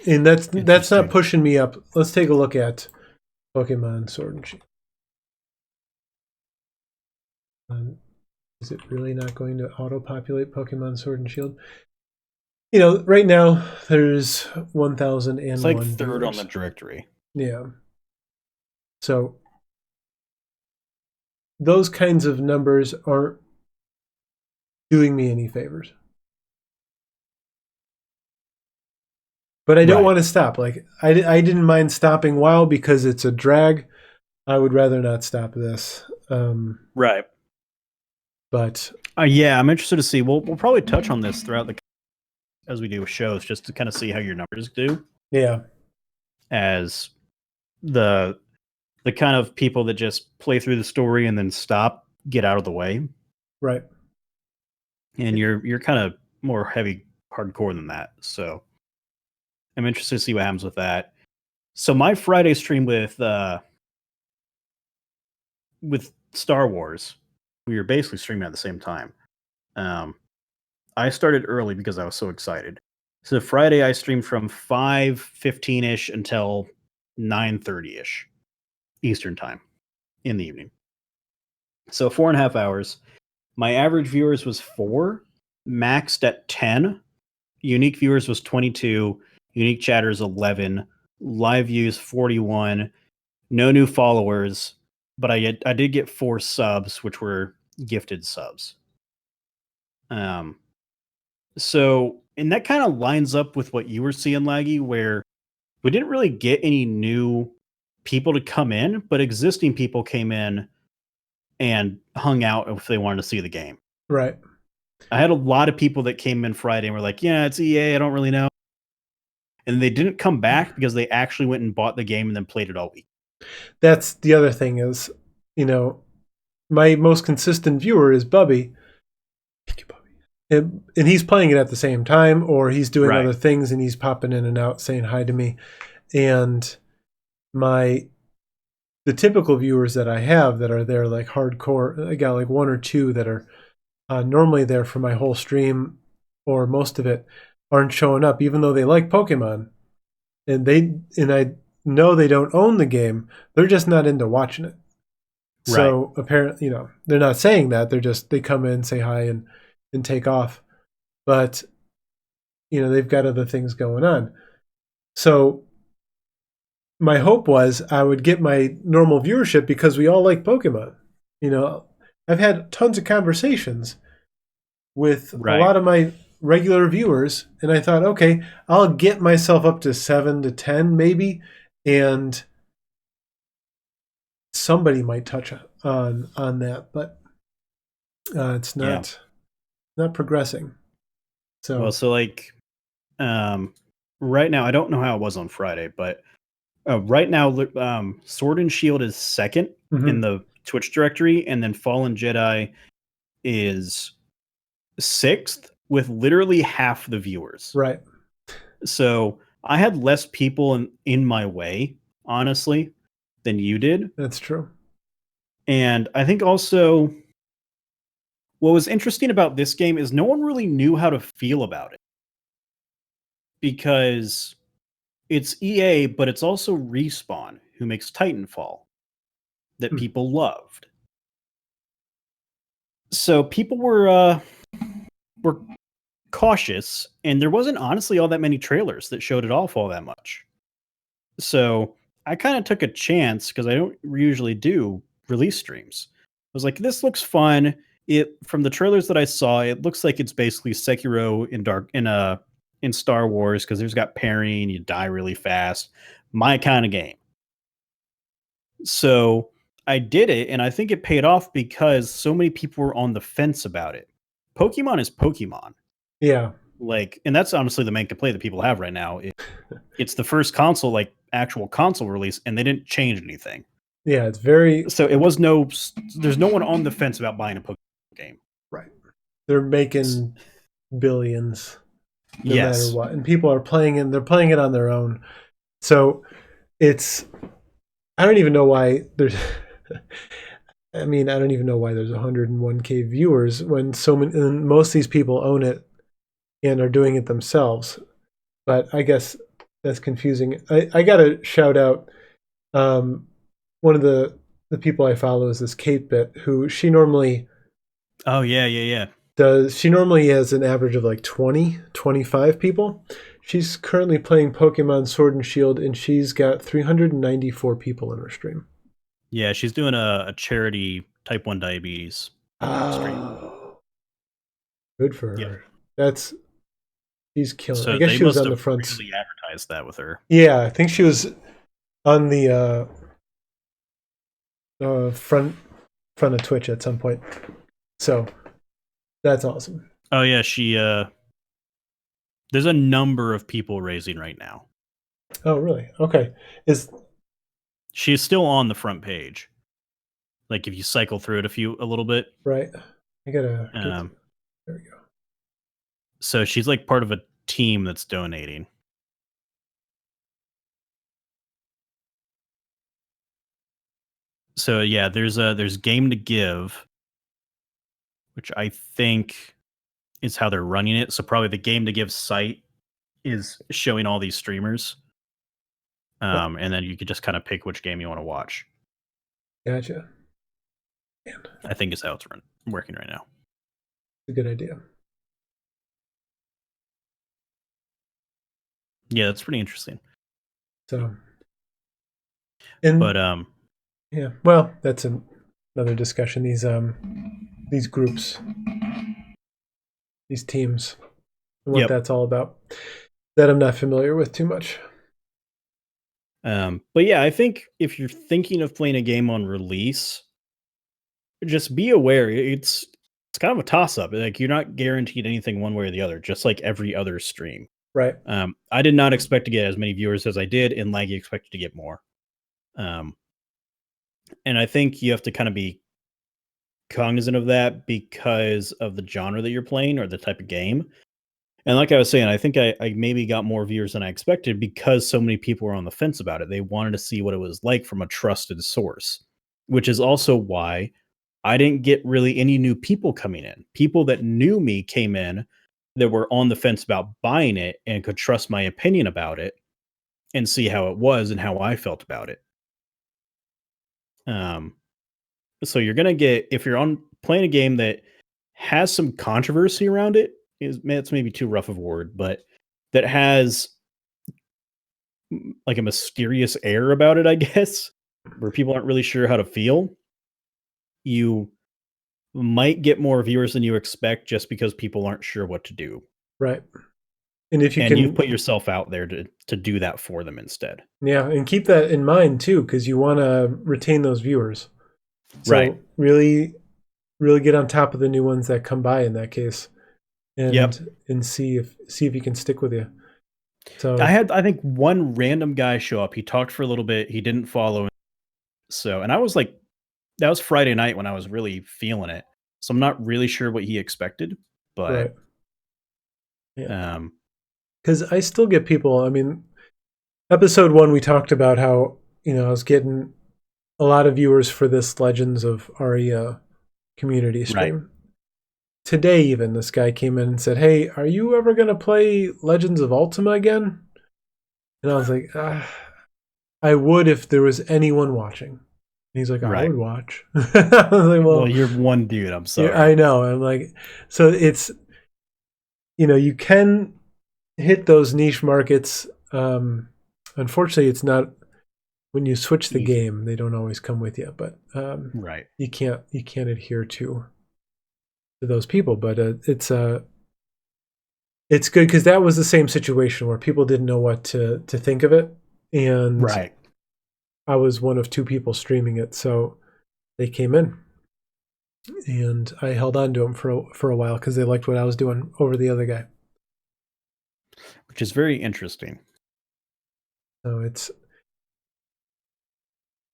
And that's not Interesting. pushing me up. Let's take a look at Pokemon Sword and Shield. Is it really not going to auto-populate Pokemon Sword and Shield? Right now there's 1,001 It's like third viewers. on the directory. Yeah. So those kinds of numbers aren't doing me any favors. But I don't want to stop. Like I didn't mind stopping WoW because it's a drag. I would rather not stop this. Right. But yeah, I'm interested to see. We'll probably touch on this throughout as we do shows, just to kind of see how your numbers do. Yeah. As the kind of people that just play through the story and then stop, get out of the way. Right. And you're kind of more heavy hardcore than that. So I'm interested to see what happens with that. So my Friday stream with Star Wars, we were basically streaming at the same time. I started early because I was so excited. So Friday I streamed from 5:15ish until 9:30ish Eastern time in the evening. So 4.5 hours. My average viewers was 4, maxed at 10. Unique viewers was 22. Unique chatters 11. Live views 41. No new followers, but I did get 4 subs, which were gifted subs. So, and that kind of lines up with what you were seeing, Laggy, where we didn't really get any new people to come in, but existing people came in and hung out if they wanted to see the game. Right. I had a lot of people that came in Friday and were like, yeah, it's EA, I don't really know. And they didn't come back because they actually went and bought the game and then played it all week. That's the other thing is, my most consistent viewer is Bubby. Thank you, Bubby. And he's playing it at the same time, or he's doing other things and he's popping in and out saying hi to me. And the typical viewers that I have that are there like hardcore, I got like 1 or 2 that are normally there for my whole stream, or most of it, aren't showing up, even though they like Pokemon. And I know they don't own the game. They're just not into watching it. So apparently, they're not saying that. They come in, say hi, and take off. But, they've got other things going on. So my hope was I would get my normal viewership because we all like Pokemon. I've had tons of conversations with a lot of my regular viewers, and I thought, okay, I'll get myself up to 7 to 10 maybe, and somebody might touch on that, but it's not progressing. So like right now, I don't know how it was on Friday, but right now Sword and Shield is second in the Twitch directory, and then Fallen Jedi is 6th with literally half the viewers. Right. So I had less people in my way, honestly, than you did. That's true. And I think also what was interesting about this game is no one really knew how to feel about it. Because it's EA, but it's also Respawn, who makes Titanfall, that people loved. So people were cautious, and there wasn't honestly all that many trailers that showed it off all that much. So I kind of took a chance because I don't usually do release streams. I was like, this looks fun. From the trailers that I saw, it looks like it's basically Sekiro in Star Wars, because there's got parrying, you die really fast. My kind of game. So I did it, and I think it paid off because so many people were on the fence about it. Pokemon is Pokemon. Yeah. And that's honestly the main complaint that people have right now. It's the first console, actual console release, and they didn't change anything. Yeah, it's very... So there's no one on the fence about buying a Pokemon game. Right. They're making billions no matter what. And people are playing it, they're playing it on their own. So I don't even know why there's... I don't even know why there's 101K viewers when most of these people own it and are doing it themselves. But I guess that's confusing. I got to shout out one of the people I follow is this Kate Bit, who she normally Oh yeah. she normally has an average of like 20, 25 people. She's currently playing Pokemon Sword and Shield, and she's got 394 people in her stream. Yeah, she's doing a charity type 1 diabetes stream. Oh, good for Yep. her. She's killing it. I So guess they she was must on the have front. really advertised that with her. Yeah, I think she was on the front of Twitch at some point. So that's awesome. Oh yeah, she there's a number of people raising right now. Oh, really? Okay. She's still on the front page. Like if you cycle through it a little bit. Right. I gotta get there we go. So she's like part of a team that's donating. So yeah, there's Game to Give, which I think is how they're running it. So probably the Game to Give site is showing all these streamers. And then you could just kind of pick which game you want to watch. Gotcha. Man, I think is how it's working right now. it's a good idea. Yeah, that's pretty interesting. So, But yeah, well, that's another discussion. These groups, these teams, and what that's all about, that I'm not familiar with too much. But yeah, I think if you're thinking of playing a game on release, just be aware it's kind of a toss up. Like you're not guaranteed anything one way or the other, just like every other stream. Right. I did not expect to get as many viewers as I did, and Laggy expected to get more. And I think you have to kind of be cognizant of that because of the genre that you're playing or the type of game. And like I was saying, I think I maybe got more viewers than I expected because so many people were on the fence about it. They wanted to see what it was like from a trusted source, which is also why I didn't get really any new people coming in. People that knew me came in that were on the fence about buying it and could trust my opinion about it and see how it was and how I felt about it. So you're gonna get, if you're on playing a game that has some controversy around it, it's maybe too rough of a word, but that has like a mysterious air about it, I guess, where people aren't really sure how to feel, you might get more viewers than you expect just because people aren't sure what to do. Right. And if you put yourself out there to do that for them instead. Yeah, and keep that in mind too, because you want to retain those viewers. So right. really get on top of the new ones that come by in that case, and see if you can stick with you. So I think one random guy show up. He talked for a little bit. He didn't follow. So, and I was like, that was Friday night when I was really feeling it. So I'm not really sure what he expected, but right. Yeah. Because I still get people. I mean, episode 1 we talked about how I was getting a lot of viewers for this Legends of Aria community stream. Right. Today, even this guy came in and said, "Hey, are you ever going to play Legends of Ultima again?" And I was like, "I would if there was anyone watching." And he's like, "I would watch." I was like, well, you're one dude. I'm sorry. I know. I'm like, so it's you can hit those niche markets. Unfortunately, it's not. When you switch the game, they don't always come with you, but you can't adhere to those people. But it's good because that was the same situation where people didn't know what to think of it, and I was one of 2 people streaming it, so they came in, and I held on to them for a while because they liked what I was doing over the other guy, which is very interesting. So it's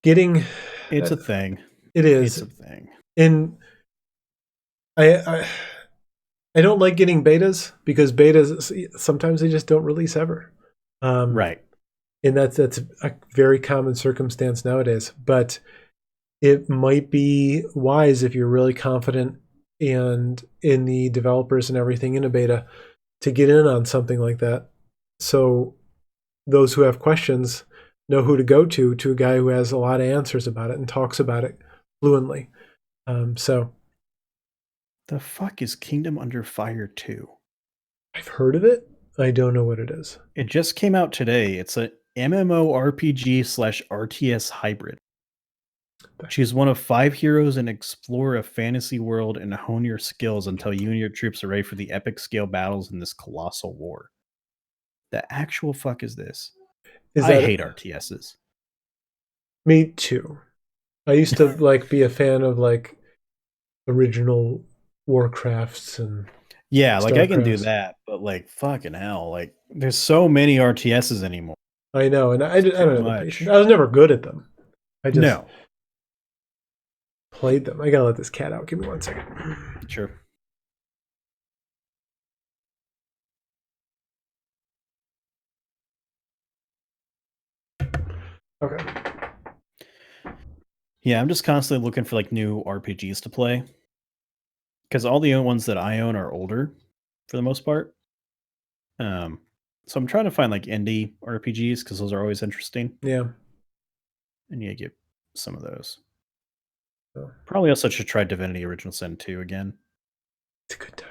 getting. It's a thing. It is. It's a thing. And I don't like getting betas because betas sometimes they just don't release ever. And that's a very common circumstance nowadays. But it might be wise if you're really confident and in the developers and everything in a beta to get in on something like that. So those who have questions know who to go to a guy who has a lot of answers about it and talks about it fluently. So The fuck is Kingdom Under Fire 2? I've heard of it. I don't know what it is. It just came out today. It's a MMORPG/RTS hybrid. Choose one of 5 heroes and explore a fantasy world and hone your skills until you and your troops are ready for the epic scale battles in this colossal war. The actual fuck is this? I hate RTSs. Me too. I used to like be a fan of like original Warcrafts and yeah, like I can do that, but like fucking hell, like there's so many RTSs anymore. I know, and I don't have the patience. I was never good at them. I just played them. I gotta let this cat out. Give me 1 second. Sure. Okay. Yeah, I'm just constantly looking for like new RPGs to play. Because all the ones that I own are older for the most part. So I'm trying to find like indie RPGs because those are always interesting. Yeah. And you get some of those. Oh. Probably also should try Divinity Original Sin 2 again. It's a good time.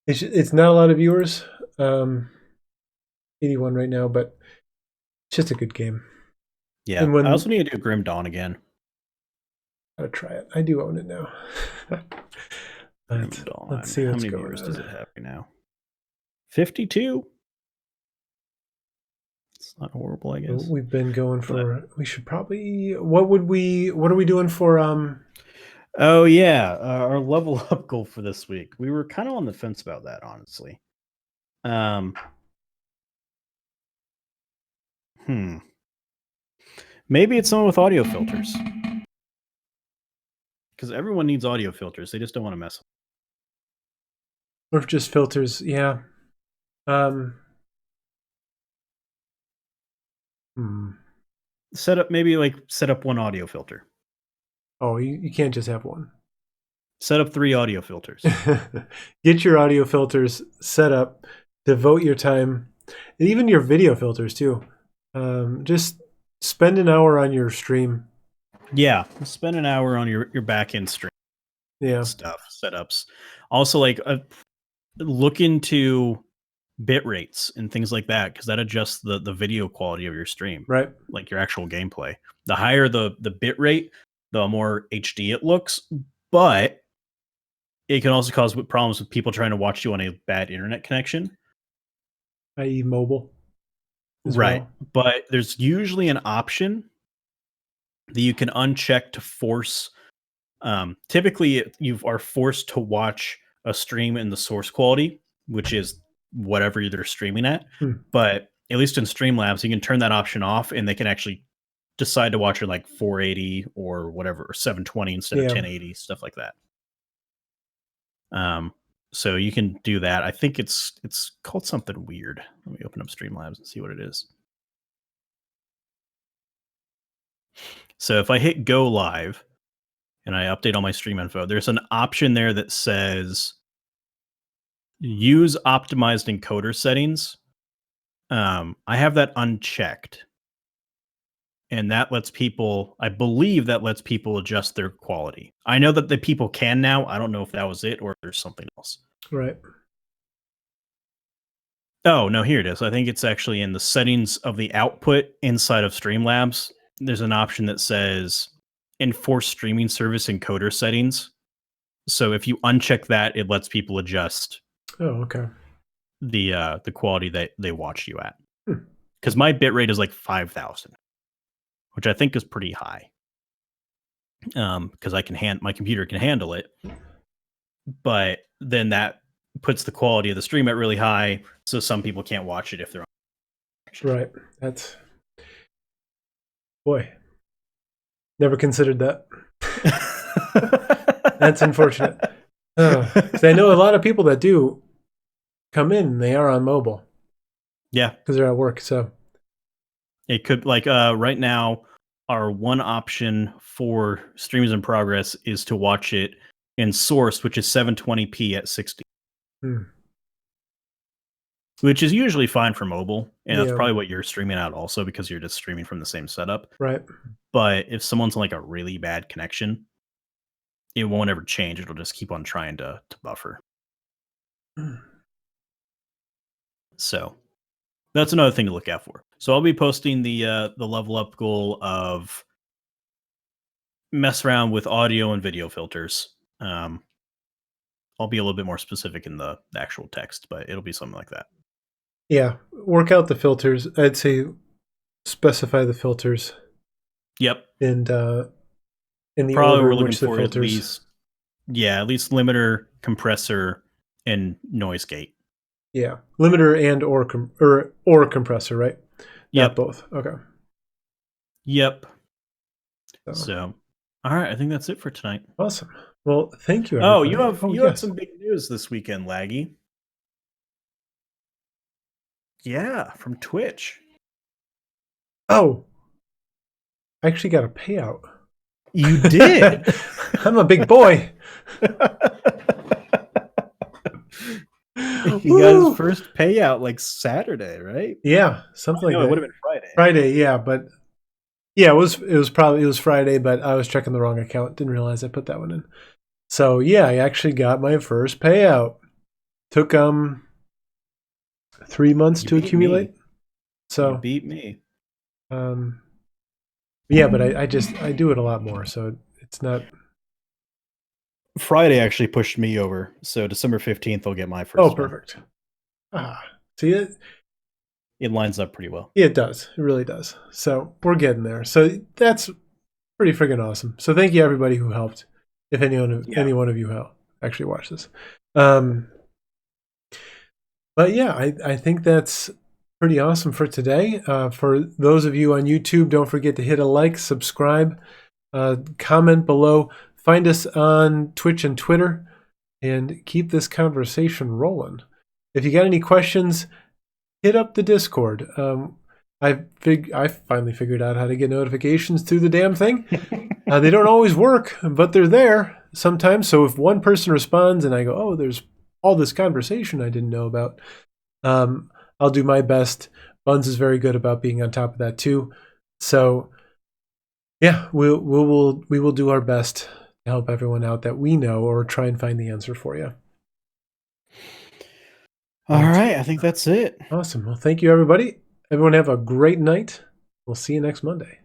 It's not a lot of viewers. 81 right now, but it's just a good game. Yeah, and I also need to do Grim Dawn again. Gotta try it. I do own it now. Grim Dawn. Let's see how what's many going viewers on. does it have right now? 52. It's not horrible, I guess. We've been going for. We should probably. What are we doing for? Oh yeah, our level up goal for this week. We were kind of on the fence about that, honestly. Maybe it's someone with audio filters. Because everyone needs audio filters. They just don't want to mess with them. Or just filters, yeah. Set up one audio filter. Oh, you can't just have one. Set up 3 audio filters. Get your audio filters set up. Devote your time, and even your video filters too. Just spend an hour on your stream. Yeah, spend an hour on your back end stream. Yeah, stuff setups. Also, like look into bit rates and things like that because that adjusts the video quality of your stream. Right. Like your actual gameplay. The higher the bit rate, the more HD it looks, but it can also cause problems with people trying to watch you on a bad internet connection, i.e. mobile. Right. Well. But there's usually an option that you can uncheck to force. Typically, you are forced to watch a stream in the source quality, which is whatever they're streaming at. But at least in Streamlabs, you can turn that option off, and they can actually decide to watch it like 480 or whatever, or 720 instead of 1080, stuff like that. So you can do that. I think it's called something weird. Let me open up Streamlabs and see what it is. So if I hit go live and I update all my stream info, there's an option there that says use optimized encoder settings. I have that unchecked. And that lets people, I believe that lets people adjust their quality. I know that the people can now. I don't know if that was it or if there's something else. Right. Oh, no, here it is. I think it's actually in the settings of the output inside of Streamlabs. There's an option that says enforce streaming service encoder settings. So if you uncheck that, it lets people adjust. Oh, okay. The quality that they watch you at. Because my bitrate is like 5,000, which I think is pretty high. Because my computer can handle it. But then that puts the quality of the stream at really high, so some people can't watch it if they're on. Right. That's boy. Never considered that. That's unfortunate. Because I know a lot of people that do come in and they are on mobile. Yeah. Because they're at work. So it could right now, our one option for streams in progress is to watch it in source, which is 720p at 60. which is usually fine for mobile. And that's Yeah. probably what you're streaming at also, because you're just streaming from the same setup. Right. But if someone's on like a really bad connection, it won't ever change. It'll just keep on trying to buffer. So that's another thing to look out for. So I'll be posting the level up goal of mess around with audio and video filters. I'll be a little bit more specific in the actual text, but it'll be something like that. Yeah. Work out the filters. I'd say specify the filters. Yep. And in the Probably order we're in looking which the for filters. at least limiter, compressor, and noise gate. Yeah. Limiter and or compressor, right? Yep. Not both. Okay. Yep. So, all right, I think that's it for tonight. Awesome. Well, thank you, everybody. You have some big news this weekend, Laggy. Yeah, from Twitch. Oh, I actually got a payout. You did? I'm a big boy. He got his first payout like Saturday, right? Yeah, something like that. It would have been Friday. Friday, yeah, but yeah, it was Friday, but I was checking the wrong account. Didn't realize I put that one in. So yeah, I actually got my first payout. Took 3 months to accumulate. So you beat me. Yeah, but I do it a lot more, so it's not. Friday actually pushed me over, so December 15th I'll get my first. Oh, perfect. See it? It lines up pretty well. Yeah, it does. It really does. So we're getting there. So that's pretty friggin' awesome. So thank you everybody who helped. If any one of you actually watched this. But yeah, I think that's pretty awesome for today. For those of you on YouTube, don't forget to hit a like, subscribe, comment below. Find us on Twitch and Twitter, and keep this conversation rolling. If you got any questions, hit up the Discord. I finally figured out how to get notifications through the damn thing. They don't always work, but they're there sometimes. So if one person responds and I go, oh, there's all this conversation I didn't know about, I'll do my best. Buns is very good about being on top of that too. So yeah, we will do our best to help everyone out that we know, or try and find the answer for you. All right, I think that's it. Awesome. Well, thank you, everybody. Everyone have a great night. We'll see you next Monday.